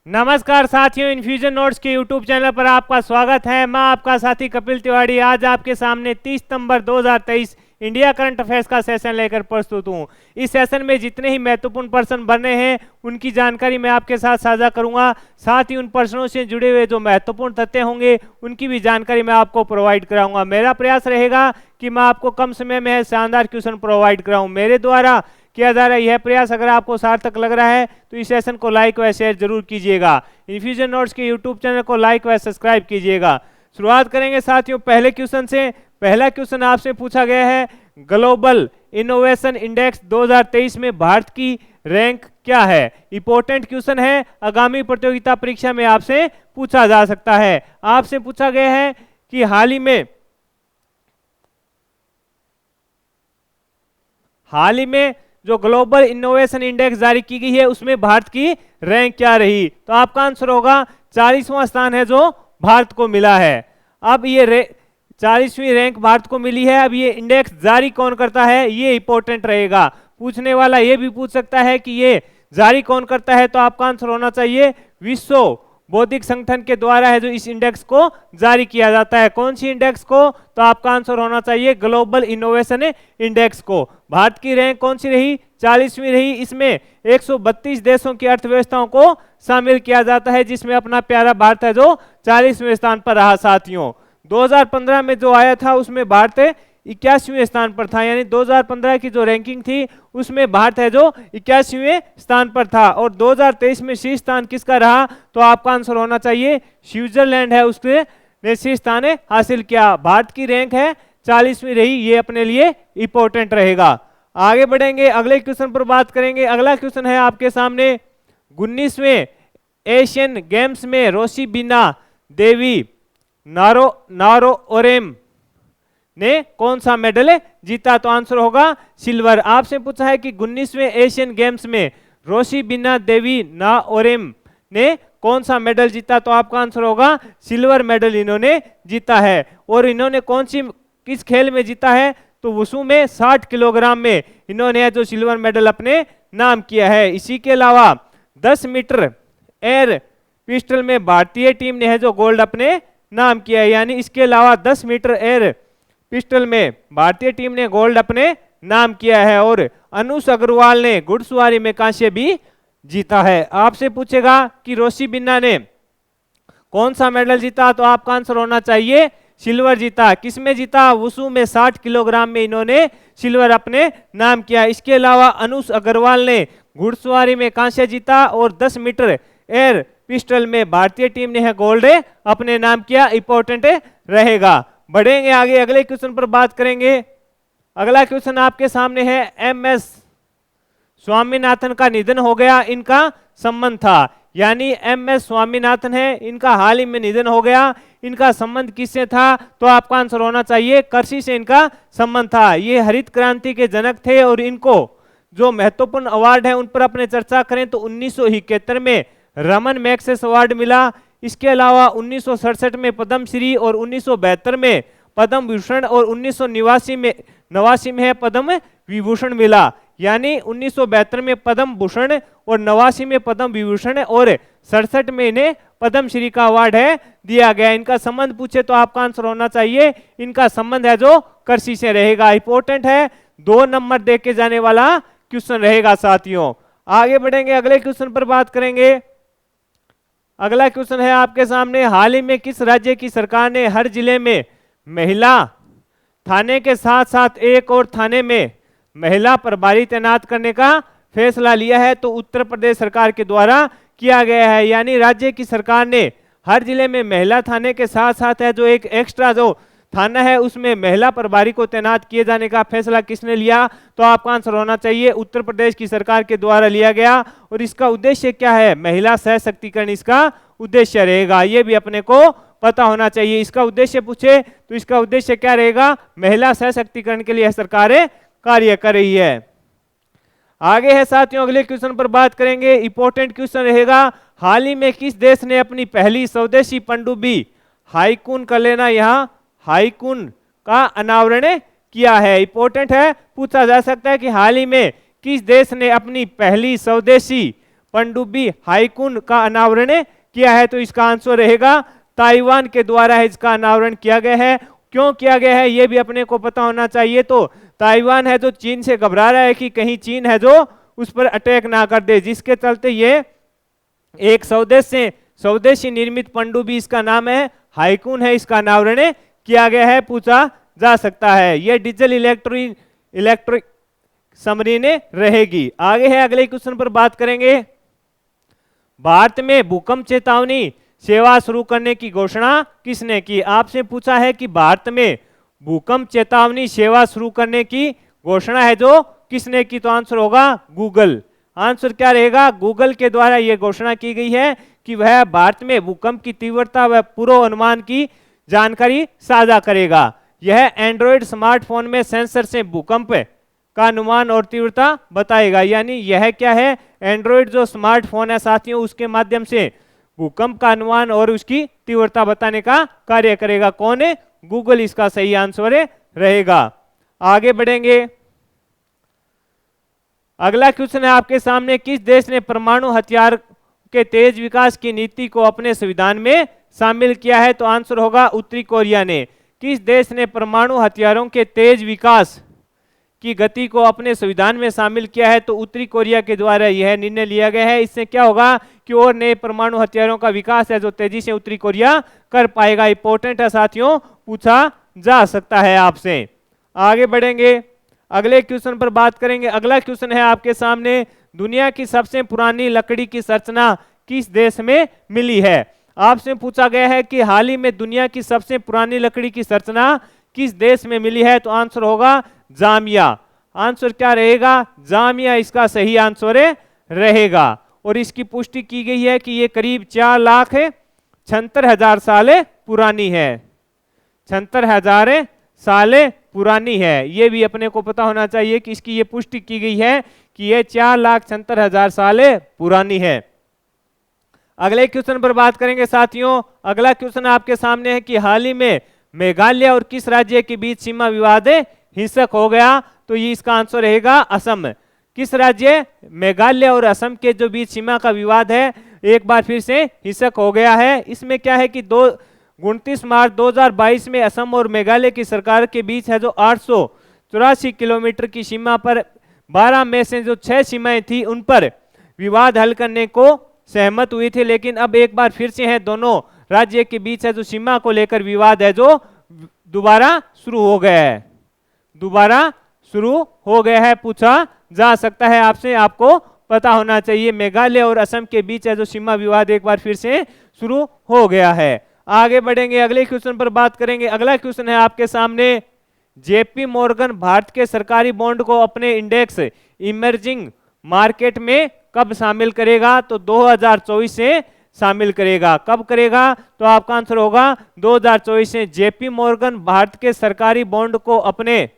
नमस्कार साथियों, infusion notes के यूट्यूब चैनल पर आपका स्वागत है। मैं आपका साथी कपिल तिवारी आज आपके सामने 30 सितंबर 2023 इंडिया करंट अफेयर्स का सेशन लेकर प्रस्तुत हूं। इस सेशन में जितने ही महत्वपूर्ण प्रश्न बने हैं उनकी जानकारी मैं आपके साथ साझा करूंगा। साथ ही उन प्रश्नों से जुड़े हुए जो महत्वपूर्ण तथ्य होंगे उनकी भी जानकारी मैं आपको प्रोवाइड कराऊंगा। मेरा प्रयास रहेगा कि मैं आपको कम समय में शानदार क्वेश्चन प्रोवाइड कराऊं। मेरे द्वारा किया जा रहा है यह प्रयास अगर आपको सार्थक लग रहा है तो इस सेशन को लाइक व शेयर जरूर कीजिएगा। इन्फ्यूजन नोट्स के यूट्यूब चैनल को लाइक व सब्सक्राइब कीजिएगा। शुरुआत करेंगे साथियों पहले क्वेश्चन से। पहला क्वेश्चन आपसे पूछा गया है, ग्लोबल इनोवेशन इंडेक्स 2023 में भारत की रैंक क्या है। इंपॉर्टेंट क्वेश्चन है, आगामी प्रतियोगिता परीक्षा में आपसे पूछा जा सकता है। आपसे पूछा गया है कि हाल ही में जो ग्लोबल इनोवेशन इंडेक्स जारी की गई है उसमें भारत की रैंक क्या रही। तो आपका आंसर होगा 40वां स्थान है जो भारत को मिला है। अब ये 40वीं रैंक भारत को मिली है। अब ये इंडेक्स जारी कौन करता है ये इंपॉर्टेंट रहेगा। पूछने वाला ये भी पूछ सकता है कि ये जारी कौन करता है, तो आपका आंसर होना चाहिए विश्व बौद्धिक संगठन के द्वारा है जो इस इंडेक्स को जारी किया जाता है। कौन सी इंडेक्स को, तो आपका आंसर होना चाहिए ग्लोबल इनोवेशन इंडेक्स को। भारत की रैंक कौन सी रही, 40वीं रही। इसमें 132 देशों की अर्थव्यवस्थाओं को शामिल किया जाता है जिसमें अपना प्यारा भारत है जो 40वें स्थान पर रहा। साथियों 2015 में जो आया था उसमें भारत 81वें स्थान पर था, यानी 2015 की जो रैंकिंग थी उसमें भारत है जो 81वें स्थान पर था। और 2023 में शीर्ष स्थान किसका रहा, तो आपका आंसर होना चाहिए स्विट्जरलैंड है, उसके ने शीर्ष स्थान हासिल किया। भारत की रैंक है 40वीं रही, ये अपने लिए इंपॉर्टेंट रहेगा। आगे बढ़ेंगे, अगले क्वेश्चन पर बात करेंगे। अगला क्वेश्चन है आपके सामने, 19वें एशियन गेम्स में रोशिबिना देवी नारोओरेम ने कौन सा मेडल जीता, तो आंसर होगा सिल्वर। आपसे पूछा है कि 19वें एशियन गेम्स में रोशिबिना देवी नारोरेम ने कौन सा मेडल जीता, तो आपका आंसर होगा सिल्वर मेडल इन्होंने जीता है। और इन्होंने किस खेल में जीता है, तो वुशु में 60 किलोग्राम में इन्होंने जो सिल्वर मेडल अपने नाम किया है। इसी के अलावा 10 मीटर एयर पिस्टल में भारतीय टीम ने है जो गोल्ड अपने नाम किया है, यानी इसके अलावा 10 मीटर एयर पिस्टल में भारतीय टीम ने गोल्ड अपने नाम किया है। और अनुष अग्रवाल ने घुड़सवारी में कांस्य भी जीता है। आपसे पूछेगा कि रोशिबिना ने कौन सा मेडल जीता, तो आपका आंसर होना चाहिए सिल्वर जीता। किस में जीता, वुशु में 60 किलोग्राम में इन्होंने सिल्वर अपने नाम किया। इसके अलावा अनुष अग्रवाल ने घुड़सवारी में कांस्य जीता और 10 मीटर एयर पिस्टल में भारतीय टीम ने है गोल्ड अपने नाम किया। इंपॉर्टेंट रहेगा। बढ़ेंगे आगे, अगले क्वेश्चन पर बात करेंगे। अगला क्वेश्चन आपके सामने है, MS स्वामीनाथन का निधन हो गया, इनका संबंध था। यानी MS स्वामीनाथन है, इनका हाल ही में निधन हो गया, इनका संबंध किससे था, तो आपका आंसर होना चाहिए कृषि से इनका संबंध था। ये हरित क्रांति के जनक थे और इनको जो महत्वपूर्ण अवार्ड है उन पर अपने चर्चा करें तो 1971 में रमन मैग्सेसे अवार्ड मिला। इसके अलावा 1967 में पद्मश्री और 1972 में पद्म भूषण और 1989 में पद्म विभूषण मिला। यानी 1972 में पद्म भूषण और 89 में पद्म विभूषण और 67 में इन्हें पद्मश्री का अवार्ड है दिया गया। इनका संबंध पूछे तो आपका आंसर होना चाहिए इनका संबंध है जो कृषि से रहेगा। इंपॉर्टेंट है, 2 नंबर दे के जाने वाला क्वेश्चन रहेगा। साथियों आगे बढ़ेंगे, अगले क्वेश्चन पर बात करेंगे। अगला क्वेश्चन है आपके सामने, हाल ही में किस राज्य की सरकार ने हर जिले में महिला थाने के साथ साथ एक और थाने में महिला प्रभारी तैनात करने का फैसला लिया है, तो उत्तर प्रदेश सरकार के द्वारा किया गया है। यानी राज्य की सरकार ने हर जिले में महिला थाने के साथ साथ है जो एक एक्स्ट्रा जो थाना है उसमें महिला प्रभारी को तैनात किए जाने का फैसला किसने लिया, तो आपका आंसर होना चाहिए उत्तर प्रदेश की सरकार के द्वारा लिया गया। और इसका उद्देश्य क्या है, महिला सशक्तिकरण इसका उद्देश्य रहेगा। ये भी अपने को पता होना चाहिए। इसका उद्देश्य पूछे तो इसका उद्देश्य क्या रहेगा, महिला सशक्तिकरण के लिए सरकार कार्य कर रही है। आगे है साथियों, अगले क्वेश्चन पर बात करेंगे। इंपॉर्टेंट क्वेश्चन रहेगा, हाल ही में किस देश ने अपनी पहली स्वदेशी पनडुब्बी हाईकून कर लेना यहाँ हाईकून का अनावरण किया है। इंपॉर्टेंट है, पूछा जा सकता है कि हाल ही में किस देश ने अपनी पहली स्वदेशी पनडुब्बी हाइकून का अनावरण किया है? तो इसका आंसर रहेगा ताइवान के द्वारा इसका अनावरण किया गया है। क्यों किया गया है ये भी अपने को पता होना चाहिए। तो ताइवान है जो चीन से घबरा रहा है कि कहीं चीन है जो उस पर अटैक ना कर दे, जिसके चलते ये एक स्वदेशी निर्मित पनडुब्बी, इसका नाम है हाइकून है, इसका अनावरण किया गया है, पूछा जा सकता है। यह डीजल इलेक्ट्रिक सबमरीन रहेगी। आगे है, अगले क्वेश्चन पर बात करेंगे। भारत में भूकंप चेतावनी सेवा शुरू करने की घोषणा किसने की? आपसे पूछा है कि भारत में भूकंप चेतावनी सेवा शुरू करने की घोषणा है जो किसने की? तो आंसर होगा गूगल। आंसर क्या रहेगा? गूगल के द्वारा यह घोषणा की गई है कि वह भारत में भूकंप की तीव्रता व पूर्वानुमान की जानकारी साझा करेगा। यह एंड्रॉयड स्मार्टफोन में सेंसर से भूकंप का अनुमान और तीव्रता बताएगा। यानी यह क्या है? एंड्रॉयड जो स्मार्टफोन है साथियों, उसके माध्यम से भूकंप का अनुमान और उसकी तीव्रता बताने का कार्य करेगा। कौन है? गूगल इसका सही आंसर रहेगा। आगे बढ़ेंगे। अगला क्वेश्चन है आपके सामने, किस देश ने परमाणु हथियार के तेज विकास की नीति को अपने संविधान में शामिल किया है? तो आंसर होगा उत्तरी कोरिया ने। किस देश ने परमाणु हथियारों के तेज विकास की गति को अपने संविधान में शामिल किया है? तो उत्तरी कोरिया के द्वारा यह निर्णय लिया गया है। इससे क्या होगा कि और नए परमाणु हथियारों का विकास है जो तेजी से उत्तरी कोरिया कर पाएगा। इंपॉर्टेंट है साथियों, पूछा जा सकता है आपसे। आगे बढ़ेंगे, अगले क्वेश्चन पर बात करेंगे। अगला क्वेश्चन है आपके सामने, दुनिया की सबसे पुरानी लकड़ी की संरचना किस देश में मिली है? आपसे पूछा गया है कि हाल ही में दुनिया की सबसे पुरानी लकड़ी की संरचना किस देश में मिली है? तो आंसर होगा जाम्बिया। आंसर क्या रहेगा? जाम्बिया इसका सही आंसर रहेगा। और इसकी पुष्टि की गई है कि ये करीब 4,76,000 साल पुरानी है। 76,000 साल पुरानी है। ये भी अपने को पता होना चाहिए कि इसकी ये पुष्टि की गई है कि ये 4,76,000 साल पुरानी है। अगले क्वेश्चन पर बात करेंगे साथियों। अगला क्वेश्चन आपके सामने है कि हाल ही में मेघालय और किस राज्य के बीच सीमा विवाद हिंसक हो गया? तो ये इसका आंसर रहेगा असम। किस राज्य? मेघालय और असम के जो बीच सीमा का विवाद है एक बार फिर से हिंसक हो गया है। इसमें क्या है कि 29 मार्च 2022 में असम और मेघालय की सरकार के बीच है जो 884 किलोमीटर की सीमा पर 12 में से जो 6 सीमाएं थी उन पर विवाद हल करने को सहमत हुई थी। लेकिन अब एक बार फिर से है दोनों राज्य के बीच है जो सीमा को लेकर विवाद है जो दोबारा शुरू हो गया है। दोबारा शुरू हो गया है, पूछा जा सकता है आपसे, आपको पता होना चाहिए। मेघालय और असम के बीच है जो सीमा विवाद एक बार फिर से शुरू हो गया है। आगे बढ़ेंगे, अगले क्वेश्चन पर बात करेंगे। अगला क्वेश्चन है आपके सामने, जेपी मॉर्गन भारत के सरकारी बॉन्ड को अपने इंडेक्स इमर्जिंग मार्केट में कब शामिल करेगा? तो 2024 से शामिल करेगा। कब करेगा? तो आपका आंसर होगा 2024 से। जेपी मॉर्गन भारत के सरकारी बॉन्ड को अपने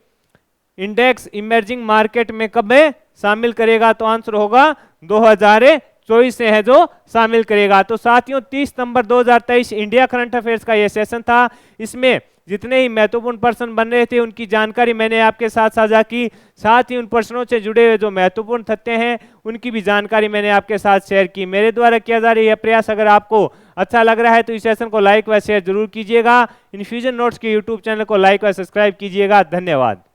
इंडेक्स इमर्जिंग मार्केट में कब शामिल करेगा? तो आंसर होगा 2024 से है जो शामिल करेगा। तो साथियों 30 सितंबर 2023 इंडिया करंट अफेयर्स का यह सेशन था। इसमें जितने ही महत्वपूर्ण प्रश्न बन रहे थे उनकी जानकारी मैंने आपके साथ साझा की। साथ ही उन प्रश्नों से जुड़े हुए जो महत्वपूर्ण तथ्य हैं उनकी भी जानकारी मैंने आपके साथ शेयर की। मेरे द्वारा किया जा रहा यह प्रयास अगर आपको अच्छा लग रहा है तो इस सेशन को लाइक व शेयर जरूर कीजिएगा। इन्फ्यूजन नोट्स के यूट्यूब चैनल को लाइक व सब्सक्राइब कीजिएगा। धन्यवाद।